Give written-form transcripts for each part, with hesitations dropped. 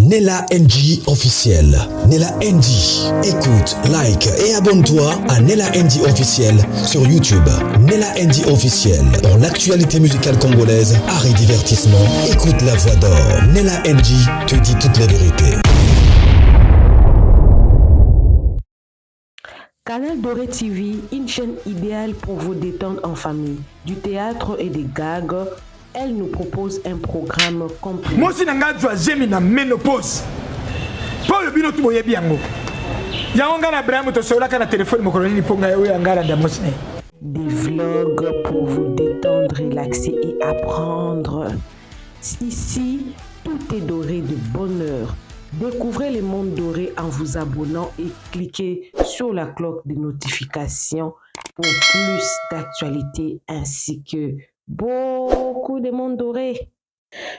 Nella NG officiel. Nella NG. Écoute, like et abonne-toi à Nella NG officiel sur YouTube. Nella NG officiel. Pour l'actualité musicale congolaise, art et divertissement, écoute la voix d'or. Nella NG te dit toute la vérité. Canal Doré TV, une chaîne idéale pour vous détendre en famille. Du théâtre et des gags, elle nous propose un programme complet. Moi aussi, je suis en ménopause. Pour le bino, tu bien. Il y a un gars qui a un téléphone, des vlogs pour vous détendre, relaxer et apprendre. Ici, tout est doré de bonheur. Découvrez le monde doré en vous abonnant et cliquez sur la cloche de notification pour plus d'actualités ainsi que beaucoup de monde doré.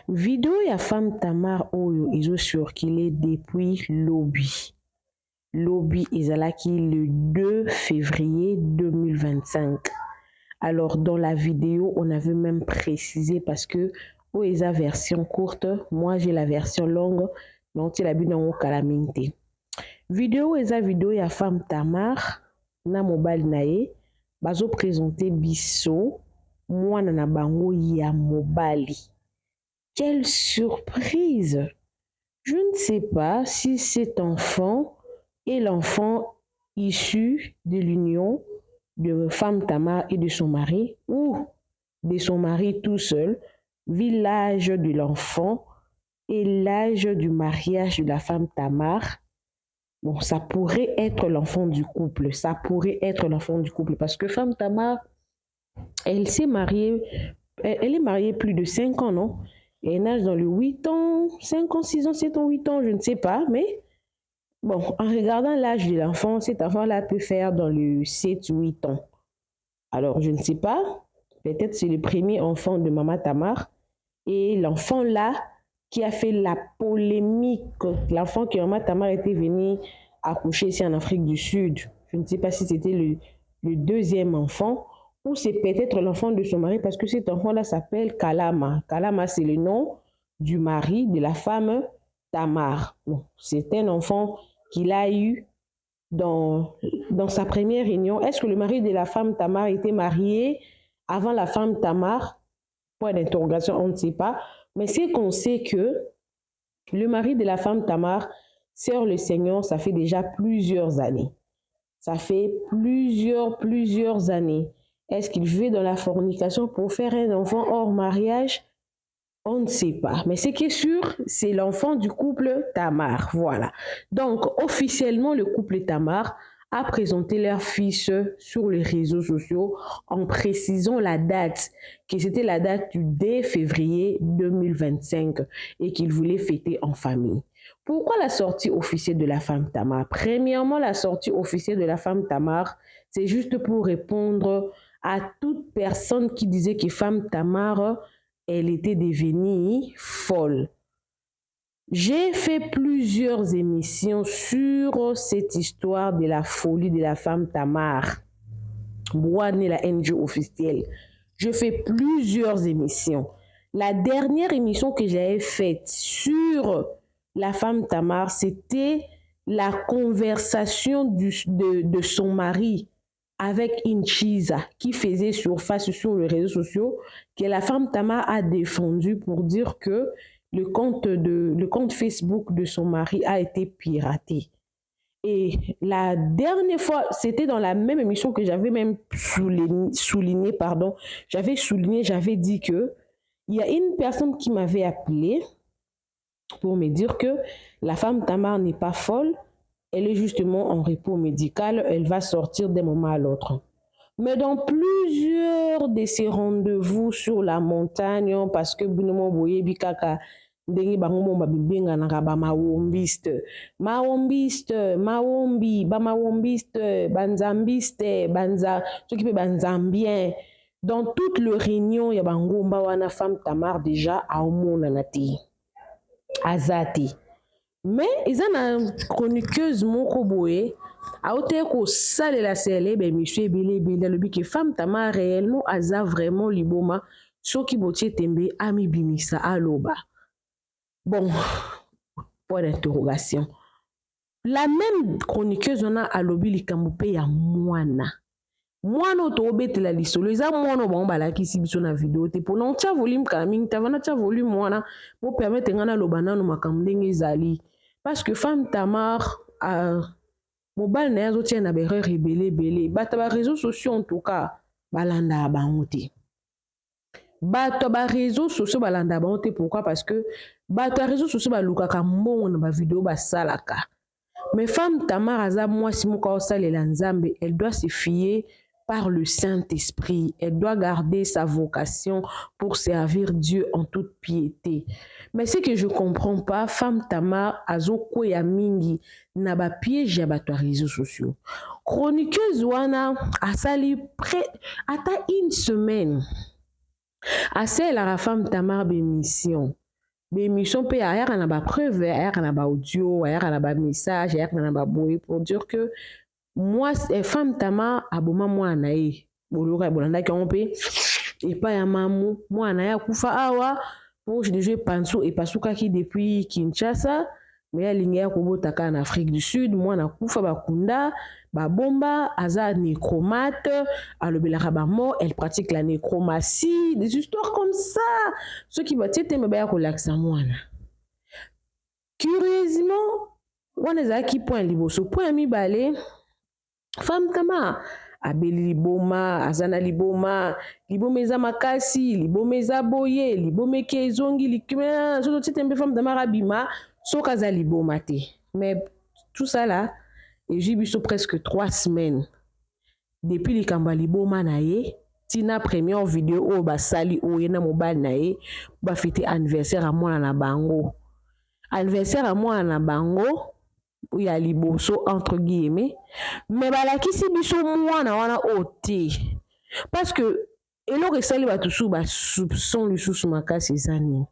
Vidéo ya femme Tamar Oyo ils ont circulé depuis lobby. Lobby ezalaki le 2 février 2025. Alors dans la vidéo, on avait même précisé parce que Oeza version courte, moi j'ai la version longue. Donc, tu l'as vu dans mon calamité. Vidéo eza vidéo ya femme Tamar na mobile nae bazo présenter biso mwana na bango ya mobali. Quelle surprise! Je ne sais pas si cet enfant est l'enfant issu de l'union de femme Tamar et de son mari ou de son mari tout seul, vu l'âge de l'enfant et l'âge du mariage de la femme Tamar. Bon, ça pourrait être l'enfant du couple. Ça pourrait être l'enfant du couple. Parce que femme Tamar, elle s'est mariée, elle est mariée plus de 5 ans, non? Et elle nage dans le 8 ans, 5 ans, 6 ans, 7 ans, 8 ans, je ne sais pas. Mais bon, en regardant l'âge de l'enfant, cet enfant-là peut faire dans le 7-8 ans. Alors, je ne sais pas. Peut-être c'est le premier enfant de Maman Tamar. Et l'enfant-là, qui a fait la polémique, l'enfant que Maman Tamar était venue accoucher ici en Afrique du Sud. Je ne sais pas si c'était le deuxième enfant ou c'est peut-être l'enfant de son mari parce que cet enfant-là s'appelle Kalama. Kalama, c'est le nom du mari de la femme Tamar. Bon, c'est un enfant qu'il a eu dans sa première réunion. Est-ce que le mari de la femme Tamar était marié avant la femme Tamar? Point d'interrogation, on ne sait pas. Mais c'est qu'on sait que le mari de la femme Tamar sert le Seigneur, ça fait déjà plusieurs années. Ça fait plusieurs années. Est-ce qu'il vit dans la fornication pour faire un enfant hors mariage? On ne sait pas. Mais ce qui est sûr, c'est l'enfant du couple Tamar. Voilà. Donc, officiellement, le couple Tamar a présenté leur fils sur les réseaux sociaux en précisant la date, que c'était la date du 2 février 2025 et qu'ils voulaient fêter en famille. Pourquoi la sortie officielle de la femme Tamar? Premièrement, la sortie officielle de la femme Tamar, c'est juste pour répondre à toute personne qui disait que femme Tamar, elle était devenue folle. J'ai fait plusieurs émissions sur cette histoire de la folie de la femme Tamar. Boane la NG officielle. Je fais plusieurs émissions. La dernière émission que j'avais faite sur la femme Tamar, c'était la conversation de son mari avec Inchiza qui faisait surface sur les réseaux sociaux que la femme Tamar a défendu pour dire que le compte Facebook de son mari a été piraté. Et la dernière fois, c'était dans la même émission que j'avais même souligné, j'avais dit que il y a une personne qui m'avait appelé pour me dire que la femme Tamar n'est pas folle, elle est justement en repos médical, elle va sortir d'un moment à l'autre. Mais dans plusieurs de ces rendez-vous sur la montagne, parce que Binomo Boye Bikaka, ndenge bango babibenga na ba mawombiste, mawombi, ba mawombiste, banzambiste, banza, ceux qui pe banzambien. Dans toute le réunion, ya bangomba wana femme Tamar déjà a omona nati, azati. Mais ils ont une chroniqueuse moko boye a ote ko sale la sele ben monsieur Bélé le bi que femme Tamar réellement aza vraiment liboma soki botie tembe ami bimisa aloba. Bon, Point d'interrogation. La même chroniqueuse on a alobi likambo pe ya mwana. Mwana to obetela lisolo eza mwana ba balakisi biso na video te pona tia volume kaming tavana tia volume mwana pour permettre ngana lobana no makambo ndenge ezali parce que femme Tamar mobile na yazo tia na berre rebelle bata ba réseaux sociaux en tout cas balanda bango te. Bato ba réseaux sociaux balanda bango te pourquoi parce que bato réseaux sociaux balukaka mbongo na ba vidéo basalaka. Mais femme Tamar aza mwasi muka osalela nzambe, elle doit se fier par le Saint-Esprit. Elle doit garder sa vocation pour servir Dieu en toute piété. Mais ce que je ne comprends pas, femme Tamar azoko ya mingi na ba piège ya bato réseaux sociaux. Chroniqueuse wana asali près ata une semaine. Assez la femme Tamar bémission. Bémission peut ayaka na ba preuve, ayaka na ba audio, ayaka na ba message, ayaka na ba boye pour dire que moi femme Tamar aboma mwana ye. Boloka bolanda ki on peut et pas ya mamu mwana ya kufa awa pour je déjà panso et pasuka ki depuis Kinshasa mais ya linga ya kobotaka en Afrique du Sud mwana kufa bakunda ba bomba aza nécromate alobelaka ba mort elle pratique la nécromancie des histoires comme ça ceux qui va tete me ba ya kolakisa mwana curieusement wana za ki point liboso point mibale femme Tamar abeli liboma azana liboma eza makasi liboma eza boye liboma ke ezongi likima so tete mbe femme Tamar abima soka za liboma te mais tout ça là et j'ai vu presque 3 semaines depuis likambo liboma na ye tina première vidéo o basali o yena mobile na ye ba fêter anniversaire à mwana na bango anniversaire à mwana na bango ou ya liboso entre guillemets mais balakisi biso mwana wana ote parce que eloko esali bato su ba soupçon lisusu makasi ezani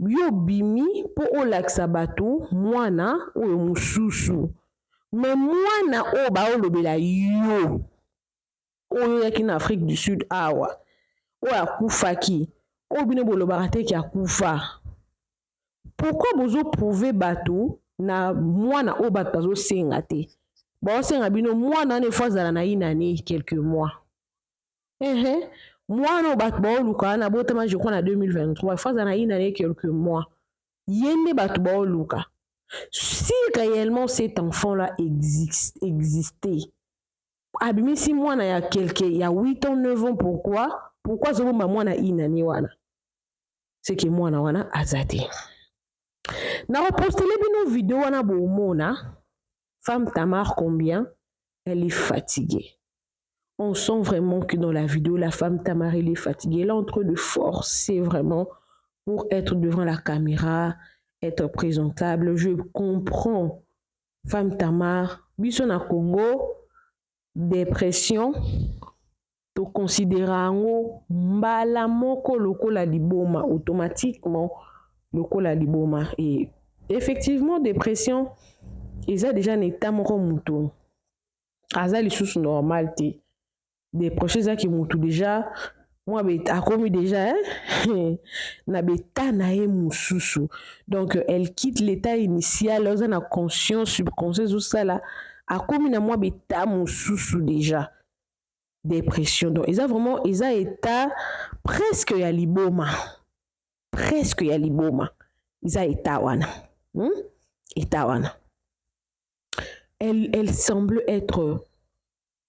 yo bimi po olakisa bato mwana oyo mususu mais mwana o ba olobela yo oyo yaki na Afrique du Sud awa o akufaki o bino bolobaka te ki akufa pourquoi bozo prouver bato na mwana o bato bazo senga te ba senga bino mwana ne fazala na inane quelques mois mwana o bato ba oluka na botama je crois na 2023 fazala na inane quelques mois yende bato ba oluka si réellement cet enfant là existait abimisi mwana ya quelqu'un ya 8 ans 9 ans pourquoi zo bomba mwana inane wana c'est que mwana wana azate na repostele bino vidéo wana bomona femme Tamar combien elle est fatiguée. On sent vraiment que dans la vidéo la femme Tamar elle est fatiguée, elle est en train de forcer vraiment pour être devant la caméra, être présentable. Je comprends femme Tamar biso na Congo dépression to considérango mbala moko lokola liboma automatiquement lokola liboma et effectivement dépression ils déjà un état moko mutu aza lisusu normal te dépression za ki mutu déjà moi a commis déjà na beta na ye mususu donc elle quitte l'état initial oza na conscience subconscience ou ça là a commis na moi beta mususu déjà dépression donc ils a vraiment ils a état presque ya liboma ils a état wana elle semble être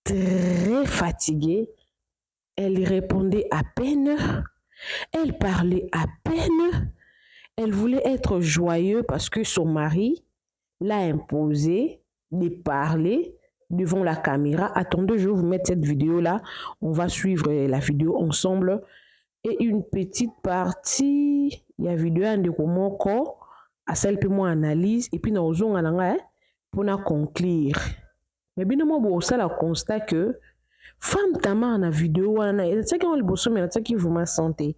très fatiguée. Elle répondait à peine. Elle parlait à peine. Elle voulait être joyeuse parce que son mari l'a imposé de parler devant la caméra. Attendez, je vais vous mettre cette vidéo-là. On va suivre la vidéo ensemble. Et une petite partie, il y a vidéo de comment à celle que moi analyse et puis nous allons pour conclure. Mais bien moi ça la constat que femme Tamar na vidéo wana c'est que on le bosso mais c'est qui vous ma santé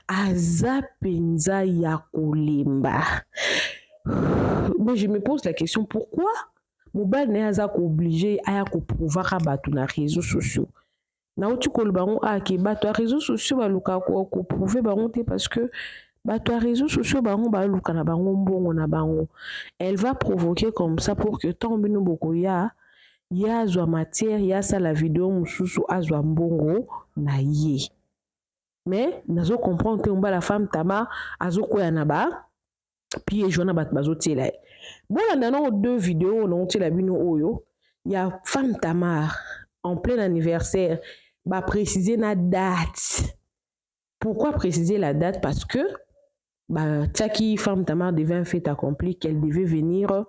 aza penza ya kolemba. Mais je me pose la question pourquoi mobile ne aza ko obligé aya ko prouver bato na réseaux sociaux. Na otu ko bango a ke bato réseaux sociaux ba luka ko prouver bango te parce que bato ya réseaux sociaux bango baluka na bango mbongo na bango. Elle va provoquer comme ça pour que tant bino bokoya ya azwa matière ya sala vidéo mosusu azwa mbongo na ye. Mais nazo comprendre que la femme tama azo koya na ba puis jona bat bazo tiela. Bon là dans deux vidéos on tiela bino oyo ya femme Tamar en plein anniversaire ba préciser la date. Pourquoi préciser la date? Parce que bah Tchaki femme Tamar devait un fait accompli qu'elle devait venir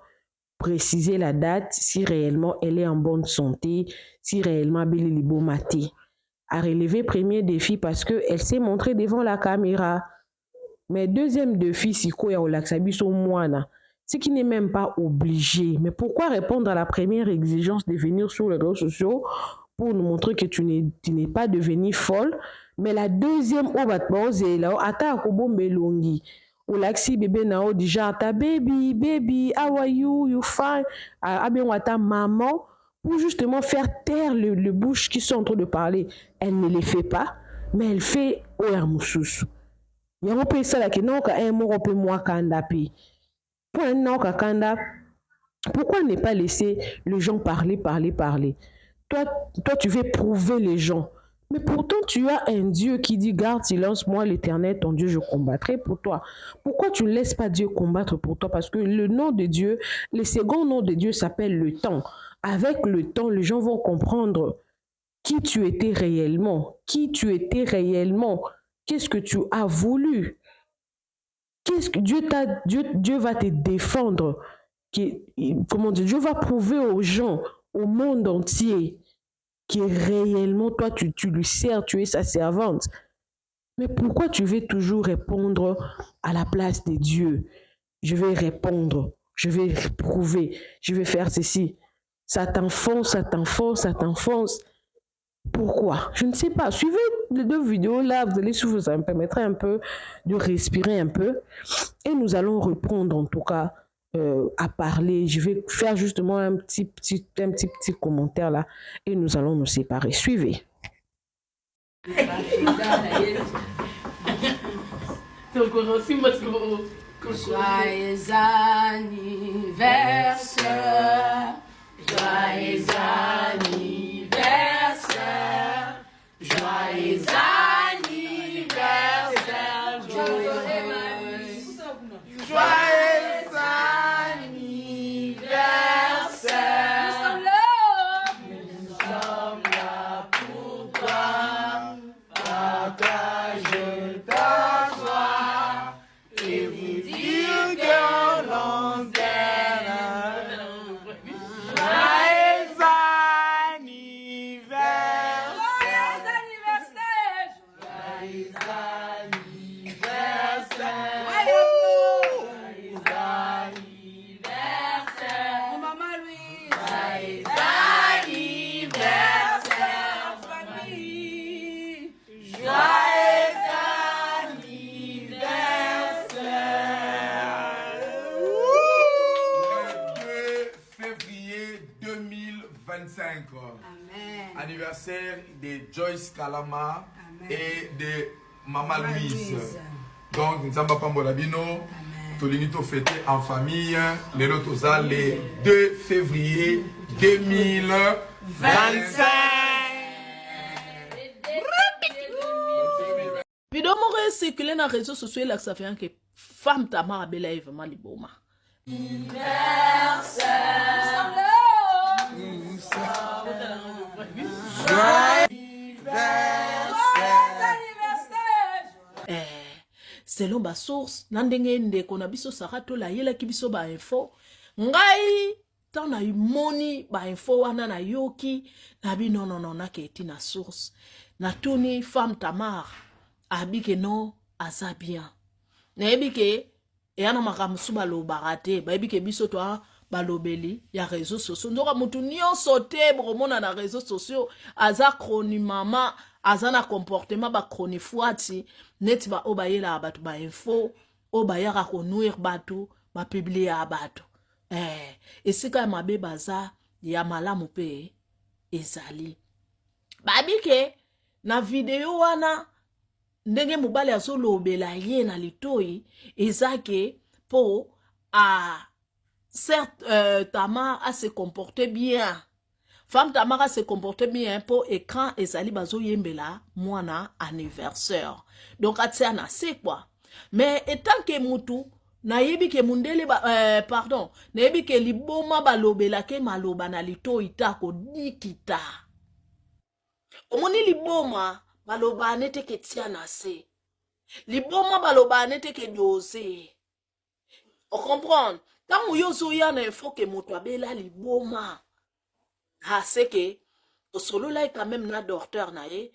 préciser la date si réellement elle est en bonne santé, si réellement Billy Libo Maté a relevé premier défi parce que elle s'est montrée devant la caméra. Mais deuxième défi, si quoi au laxabiso moana, ce qui n'est même pas obligé. Mais pourquoi répondre à la première exigence de venir sur les réseaux sociaux pour nous montrer que tu n'es pas devenue folle? Mais la deuxième, oh bah c'est là, ata akobombe longi. Au laxi bébé nao déjà ta baby, how are you, you fine, bien ta maman pour justement faire taire le bouche qui sont en train de parler. Elle ne les fait pas, mais elle fait oyamususu. Yango pe sala ke non ka un mot pe moi kanda pi. Pour un non ka kanda, pourquoi ne pas laisser les gens parler? Toi tu veux prouver les gens. Mais pourtant, tu as un Dieu qui dit, garde silence, moi l'Éternel, ton Dieu, je combattrai pour toi. Pourquoi tu ne laisses pas Dieu combattre pour toi? Parce que le nom de Dieu, le second nom de Dieu s'appelle le temps. Avec le temps, les gens vont comprendre qui tu étais réellement. Qu'est-ce que tu as voulu? Qu'est-ce que Dieu va te défendre? Comment dire? Dieu va prouver aux gens, au monde entier, que réellement, toi, tu lui sers, tu es sa servante. Mais pourquoi tu veux toujours répondre à la place de Dieu? Je vais répondre, je vais prouver, je vais faire ceci. Ça t'enfonce. Pourquoi? Je ne sais pas. Suivez les deux vidéos là, vous allez souffrir, ça me permettra un peu de respirer un peu. Et nous allons reprendre en tout cas à parler. Je vais faire justement un petit commentaire là et nous allons nous séparer. Suivez. Joyeux anniversaire, joyeux anniversaire, joyeux anniversaire, joyeux anniversaire, nous sommes là pour toi, partager ta joie et vous dire que l'on t'aime. Anniversaire de Joyce Kalama. Amen. Et de Maman Louise. Donc, nous avons tout le monde fêté en famille. Le 2 février 2025. Vidéo moko circulé dans les réseaux sociaux là que ça fait que femme Tamar abela vraiment liboma. Selon ba source nandenge ndeko na biso sarato la yela ki biso ba info ngai tant na moni ba info wana na yoki na bi non na keti na source na tuni femme Tamar abike non asa bien na ebike yana makamusu balobara te ba ebike biso to balobeli ya réseaux sociaux ndoka mutu nyonso te bomona na réseaux sociaux aza chroni mama azana comportement ba chroni fuati net ba obayela abatu ba info obayaka konuire batu ba publier abatu esika mabe baza ya malamu pe ezali babike na video wana ndenge mobali azolobela ye na litoi eza ke po a certes Tamar a se comporté bien. Femme Tamar a se comporté bien po écran ezali bazoyembela mwana anniversaire. Donc atia na c'est quoi. Mais étant que mutu nayebi ke mundele pardon, nayebi ke liboma balobela ke maloba na litoi tako dikita. Omoni liboma baloba anete ke tia na se. Liboma baloba anete ke dose. On comprend? Tant ou yozo yana info ke moto abela liboma. Ah, c'est que au solo là quand même na docteur na ye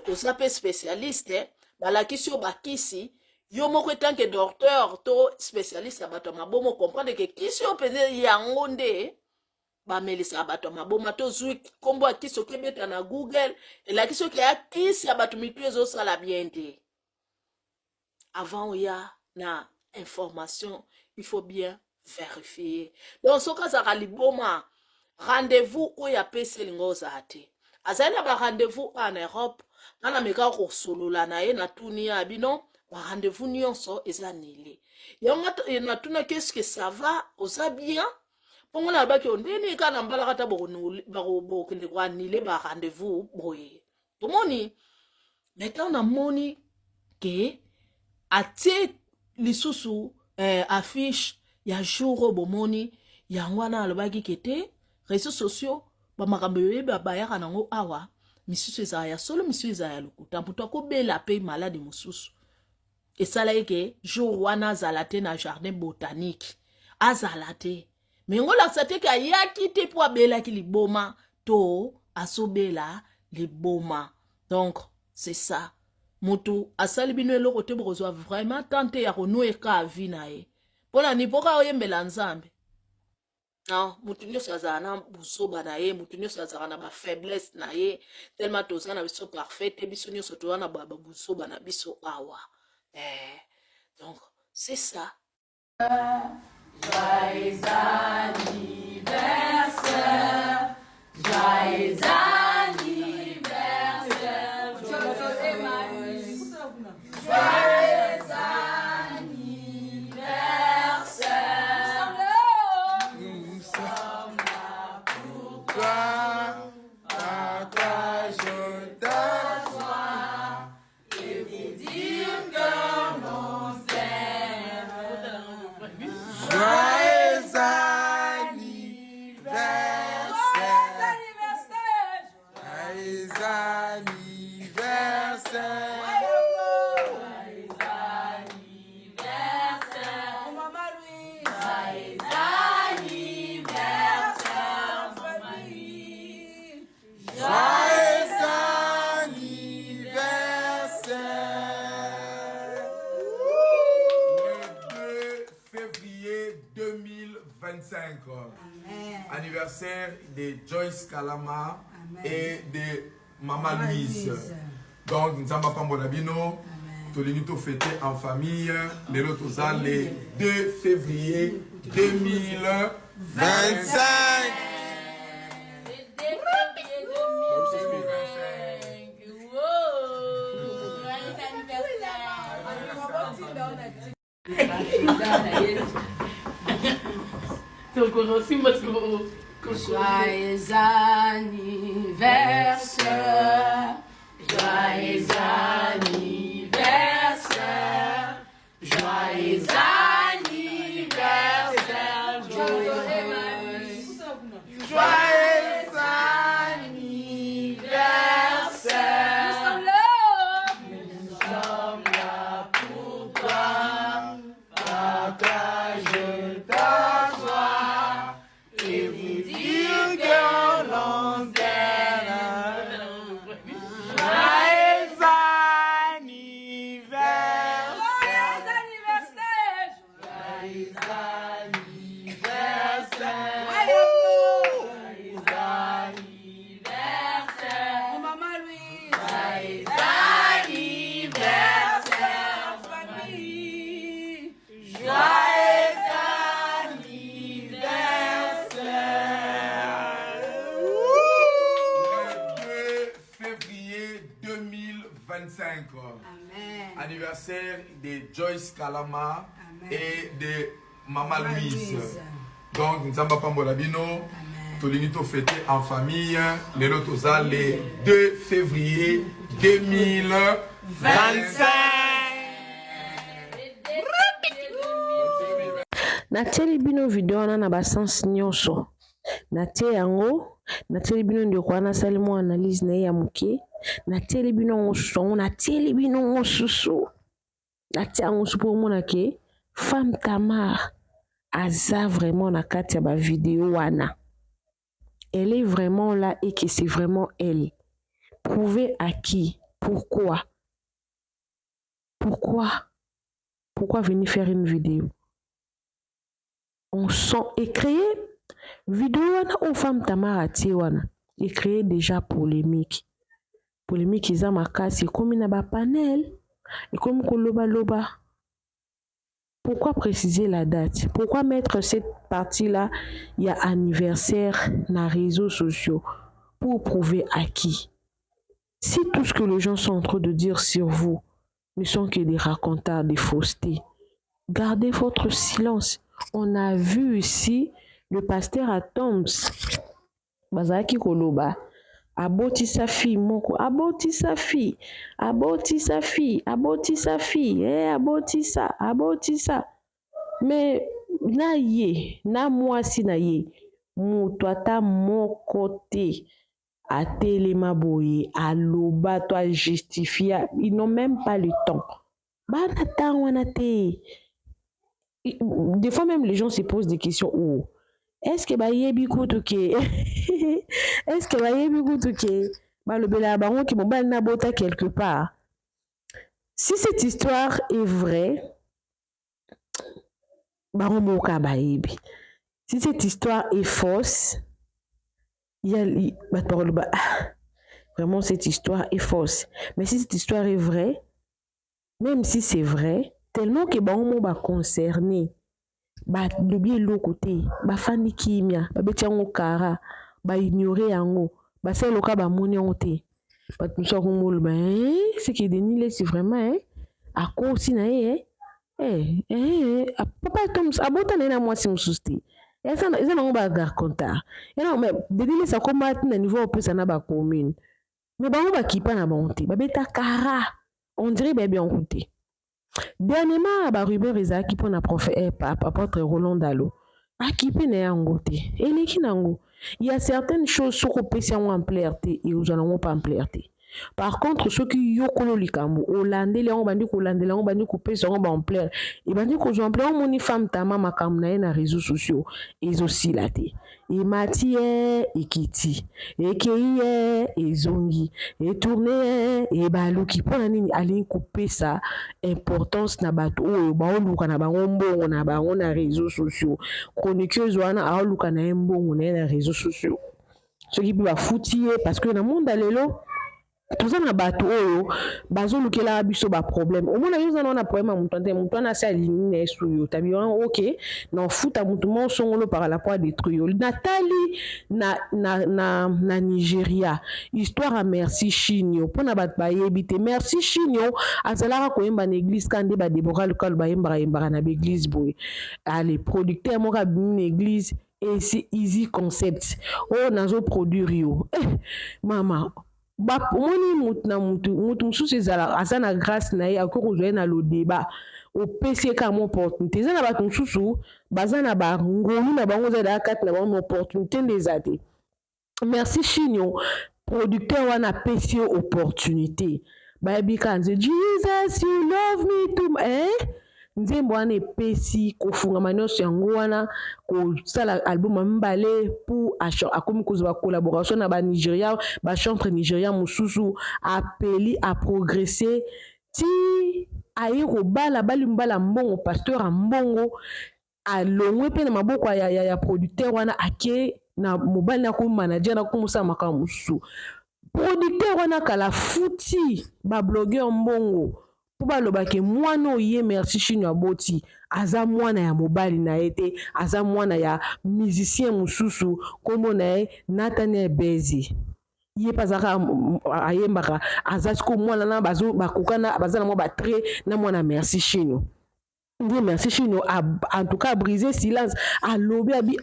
aux appels spécialistes balakisi o bakisi yo moko tant que docteur to spécialiste abato mabomo comprendre que kisi o peze yango nde ba melisa abato maboma to zui kombo akisi o kebeta na Google et la kisi o ke akisi abato mitu ezo sala bien te. Avant ya na information il faut bien vérifier. Donc ce cas ça liboma rendez-vous où ya pese lingoza ate. Azali ba rendez-vous en Europe, nana meka ko solola na ye na tuni ya bino, ba rendez-vous nyonso ezanile. Yonga na tuna qu'est-ce que ça va, osa bien? Pongo na ba ki ondeni kana mbala kata bo bo kende kwa nile ba rendez-vous boye. Tomoni maintenant na moni ke ate lisusu affiche ya jour bomoni yangwana alobaki kete réseaux sociaux ba makambo yeba bayaka nango awa misusu eza ya solo misusu eza ya lokuta mputo akobela pe malade mususu esala eke jour wana azalate na jardin botanique azalate mengola sate ka yaki te po abela ki liboma to asobela liboma. Donc c'est ça mutu asali bino eloko te bokozwa vraiment tante ya konoeka avi na ye pona nipoka oyembela nzambe. Non, mutu nyonso azala na busoba na ye, mutu nyonso azala na ba faiblesse na ye, tellement toza na biso parfait, te biso nyonso toza na ba busoba na biso awa. Donc, c'est ça. Joyeux anniversaire, joyeux anniversaire, joyeux anniversaire. Anniversaire de Joyce Kalama et de Maman Louise. Donc, nous avons pas Bonabino. Tous les nous fêter en famille. Les autres le 2 février 2025. Joyeux anniversaire, joyeux anniversaire, joyeux anniversaire, joyeux anniversaire. Nous sommes là pour toi, partager ta joie et vous dire que l'on t'aime. Joyeux anniversaire. Joyeux anniversaire. Joyeux anniversaire. Joyeux anniversaire. Maman Louise. Joyeux anniversaire, famille. Joyeux Le 2 février 2025. Anniversaire de Joyce Kalama et de Maman Louise. Donc, nous avons Pambola Bino. Tolinito fêté en famille. Les Lotosa le 2 février 2025. Nateli bino video na ba sens nyonso. Natie yango, nateli bino ndio kwa na salimo analyse na ya muke. Nateli bino ngosusu, nateli bino ngosusu. Natia ngosusu pour mona ke femme Tamar aza vraiment na kati ya ba vidéo wana. Elle est vraiment là et que c'est vraiment elle. Prouver à qui? Pourquoi? Pourquoi venir faire une vidéo? On sent et créer vidéo aux femmes Tamara Tiwana et créer déjà polémique. Polémique ils ont marqué c'est comme une panel et comme loba. Pourquoi préciser la date? Pourquoi mettre cette partie-là? Il y a anniversaire dans les réseaux sociaux pour prouver à qui? Si tout ce que les gens sont en train de dire sur vous ne sont que des racontars, des faussetés, gardez votre silence. On a vu ici le pasteur à Toms, Bazaki Koloba, aboti sa fille, moko, aboti sa fille, aboti sa Mais na ye, na mwasi na ye, mutu ata moko te, a telema boye, a loba, to a justifier, ils n'ont même pas le temps. Bana ta wana te. Des fois même les gens se posent des questions. Oh, est-ce que yebi kutuke? Est-ce que yebi kutuke? Le bela baron qui m'obal na bota quelque part. Si cette histoire est vraie, baron moka ba yebi. Si cette histoire est fausse, il y a vraiment cette histoire est fausse. Mais si cette histoire est vraie, même si c'est vrai, tellement que baron ba concerné. Le bien l'autre côté, fani kimia, betiango kara, ignorer yango, c'est le cas moni onte. Nous sommes c'est qui dénile c'est vraiment à cause si na papa Toms abota na moi si mususti. Eza na ba garkonta. Non mais dénile ça comme na niveau plus na ba commune. Mais ba kipa na ba onte, beta kara. On dirait bien côté. Dernièrement, rumeur ezaki pour na apôtre Roland Dalo. Akipe na yango te. Eleki nango. Il y a certaines choses sur opération en clarté et aux allons pas en clarté. Par contre, ceux qui yokolo likambo, Hollandais, les on bandi ko Hollandais, on bandi ko pesa on ba en plaire. Et bandi ko en plaire moni femme tama makam na na réseaux sociaux et aussi la te. Et Matie et Kitty et Kei et Zongi et tourner et balu qui pour nini ali couper ça importance na bato o ba oluka na bango mbongo na bango na réseaux sociaux. Chroniqueuse wana a oluka na mbongo na réseaux sociaux. Ce qui peut ba foutier parce que na monde alelo tout ça na bato oyo bazo lukela biso ba problème au moins nous on a problème mutu na sa ligne sur yo tabi OK non futa mutu mon songolo par la poids détruire Nathalie na Nigeria histoire à merci Chinyo pona bat ba yebite merci Chinyo azala ko yemba na église kande ba Deborah local ba yemba na église boy allez producteur mo ka bin église et c'est easy concept oh nazo produire yo mama omoni mutu mususu ezala aza na grâce na ye akoki kozwa ye na lo débat opesi ye kaka mo opportunité eza na bato mosusu baza na bangolu na bango eza kati na bango na opportunité nde eza te merci Chinyo producteur wana apesi ye opportunité bayebi kaka nze Jesus you love me too nzembo wana epesi kofungama nyonso yango wana kosala album mbale pour akomi kozwa collaboration na ba Nigeria ba chantre Nigeria mosusu appeli à progresser ti aye kobala bali mbala mbongo pasteur a mbongo alongwe pe na maboko ya producteur wana ake na mobali na ko manager na ko musala makambo mosusu producteur wana kala futi ba blogueur mbongo pour baloba ke mwana oye merci Chinyo aboti aza mwana ya mobali na ete aza mwana ya musicien mususu kombo na Nathaniel Bezi ye pazaka ayembaka azatiko mwana na bazo bakokana bazana mo batre na mwana merci chino ndi merci chino en tout cas briser silence alobi abi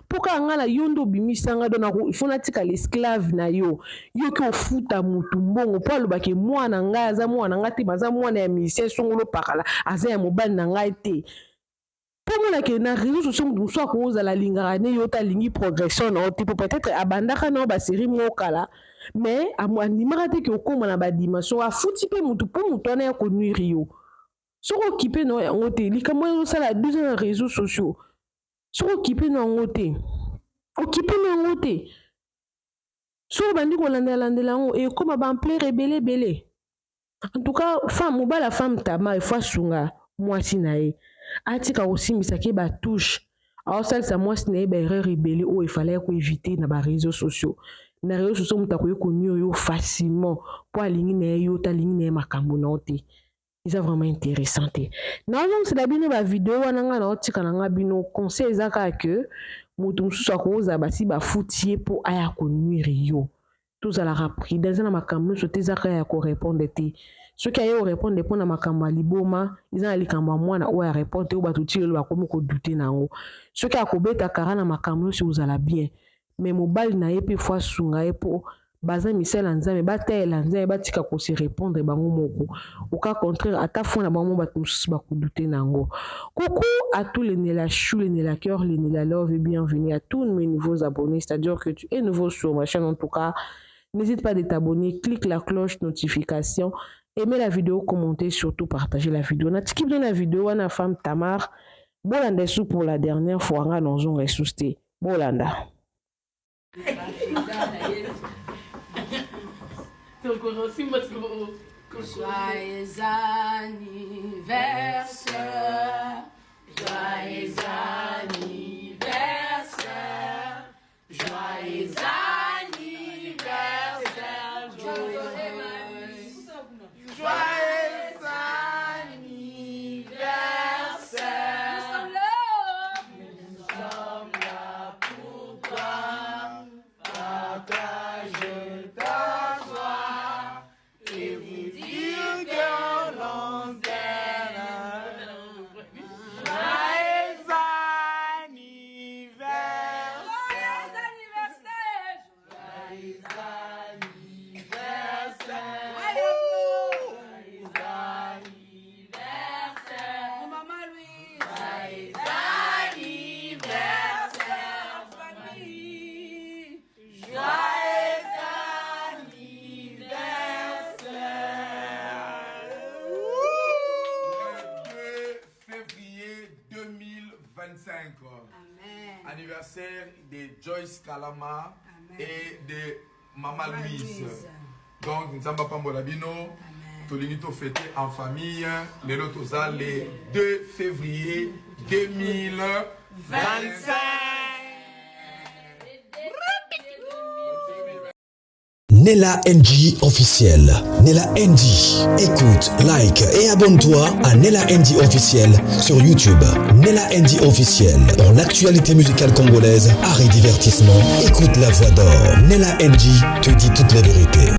poka ngala yondo bimisanga dona ko ifona tika l'esclave na yo ki ofuta mutu mbongo po alobaki mwana nga aza mwana nga te baza mwana ya musicien songolo pakala aza ya mobali na ngai te pomona ke na réseaux sociaux muso akozala lingaka ne yo talingi progression na ote peut-être abandaka na ba série mokala mais animaka te ke okoma na ba dimension afuti pe mutu po mutu ana ya konuire yo soko occupé na yango te likambo ezosala 2 ans na réseaux sociaux soko occupé na yango te soko bandi kolandela yango ekoma baampleur ebele en tout cas femme mobala femme tama efo asunga mwasi na ye atika kosimbisaki batouche aosalisa mwasi na ye baerreur ebele oyo efalaki koevite na baréseaux sociaux na réseaux sociaux moto akoki konio yo facilement mpo alingi na ye yo talingi na ye makambo na yo te eza vraiment intéressant te nazongisela bino bavideo wana nga naotika na nga bino conseil eza kaka ke moto mosusu akozala basi bafuti ye mpo aya konuire yo tozalaka prudent eza na makambo nyonso te eza kaka ya korépondre te soki aye korépondre mpo na makambo ya liboma eza na likambo ya mwana oyo arépondre te oyo bato ti lelo bakomi kodute na yango soki akobeta kara na makambo nyonso ozala bien mais mobali na ye mpe fo asunga ye mpo baza misala nzambe batayela nzambe batika kosi répondre bango moko oka contraire ata fo na bango bato mosusu bakodute na yango. Coucou à tous les Nela Chou, les Nela Cœur, les Nela Love et bienvenue à tous mes nouveaux abonnés, c'est-à-dire que tu es nouveau sur ma chaîne en tout cas. N'hésite pas à t'abonner, clique la cloche notification, aimez la vidéo, commentez, surtout partagez la vidéo. Na tiki bien la vidéo, on a femme Tamar, bolanda sous pour la dernière fois, on a dans un ressuscité. Bolanda. Joyeux anniversaire, joyeux anniversaire, joyeux anniversaire, joyeux anniversaire. Nous sommes là pour toi, partage ta joie et vous dire que l'on t'aime. Joyeux anniversaire, joyeux anniversaire, joyeux anniversaire, maman Louise, joyeux anniversaire, famille, joyeux Le 2 février 2025. Anniversaire de Joyce Kalama et de Maman Louise. Donc, nous avons pas Bino. Tolingi to fêté en famille. Le Lotoza le 2 février 2025. Nela NG officiel. Nela NG. Écoute, like et abonne-toi à Nela NG officiel sur YouTube. Nela NG officiel. Pour l'actualité musicale congolaise, art et divertissement, écoute la voix d'or. Nela NG te dit toute la vérité.